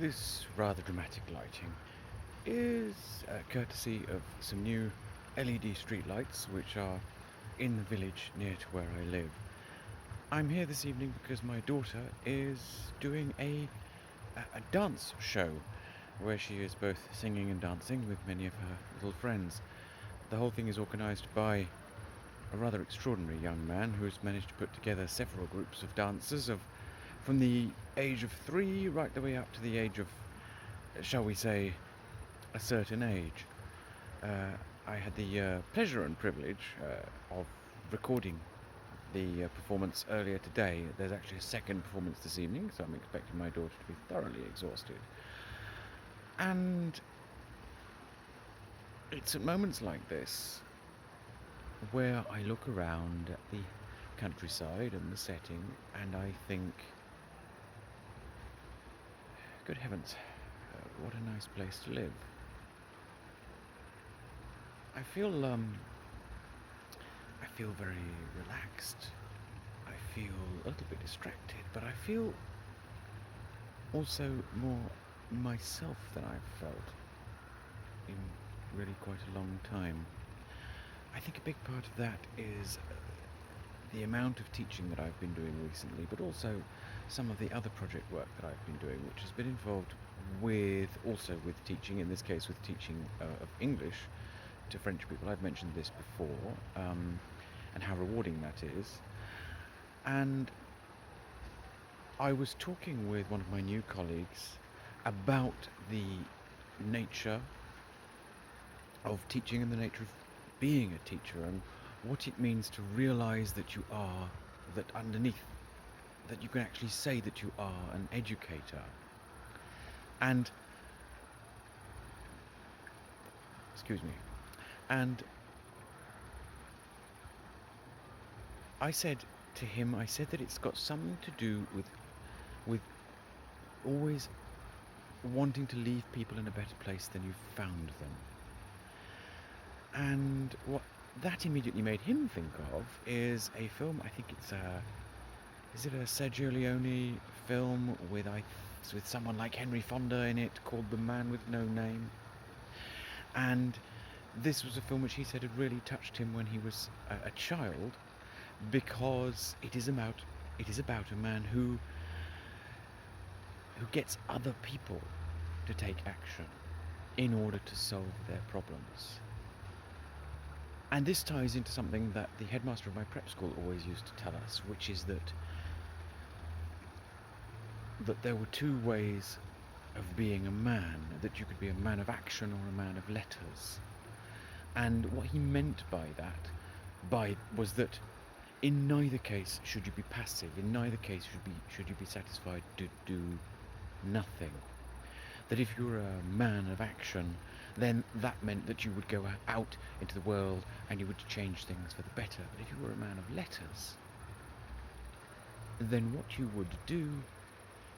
This rather dramatic lighting is courtesy of some new LED streetlights which are in the village near to where I live. I'm here this evening because my daughter is doing a dance show where she is both singing and dancing with many of her little friends. The whole thing is organised by a rather extraordinary young man who's managed to put together several groups of dancers from the age of 3 right the way up to the age of, shall we say, a certain age. I had the pleasure and privilege of recording the performance earlier today. There's actually a second performance this evening, so I'm expecting my daughter to be thoroughly exhausted. And it's at moments like this where I look around at the countryside and the setting and I think, good heavens, what a nice place to live. I feel very relaxed. I feel a little bit distracted, but I feel also more myself than I've felt in really quite a long time. I think a big part of that is the amount of teaching that I've been doing recently, but also some of the other project work that I've been doing, which has been involved with teaching, in this case with teaching of English to French people. I've mentioned this before, and how rewarding that is. And I was talking with one of my new colleagues about the nature of teaching and the nature of being a teacher and what it means to realize that you are, that underneath, that you can actually say that you are an educator. And, excuse me, and I said to him, I said that it's got something to do with always wanting to leave people in a better place than you found them. And what that immediately made him think of is a film, I think it's is it a Sergio Leone film with someone like Henry Fonda in it called The Man with No Name. And this was a film which he said had really touched him when he was a child, because it is about a man who gets other people to take action in order to solve their problems. And this ties into something that the headmaster of my prep school always used to tell us, which is that there were two ways of being a man, that you could be a man of action or a man of letters. And what he meant by that was that in neither case should you be passive, in neither case should you be satisfied to do nothing. That if you were a man of action, then that meant that you would go out into the world and you would change things for the better. But if you were a man of letters, then what you would do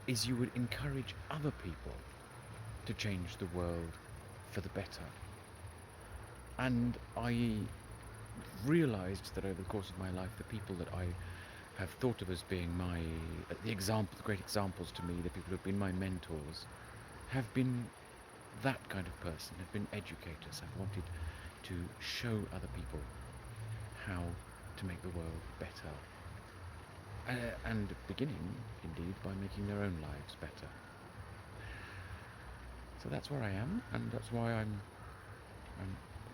is you would encourage other people to change the world for the better. And I realised that over the course of my life, the people that I have thought of as being the great examples to me, the people who have been my mentors, have been that kind of person, have been educators, have wanted to show other people how to make the world better. And beginning, indeed, by making their own lives better. So that's where I am, and that's why I'm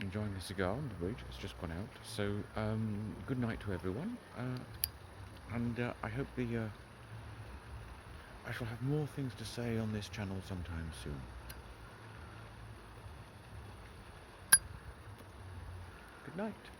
enjoying a cigar on the bridge. It's just gone out. So good night to everyone, and I hope I shall have more things to say on this channel sometime soon. Good night.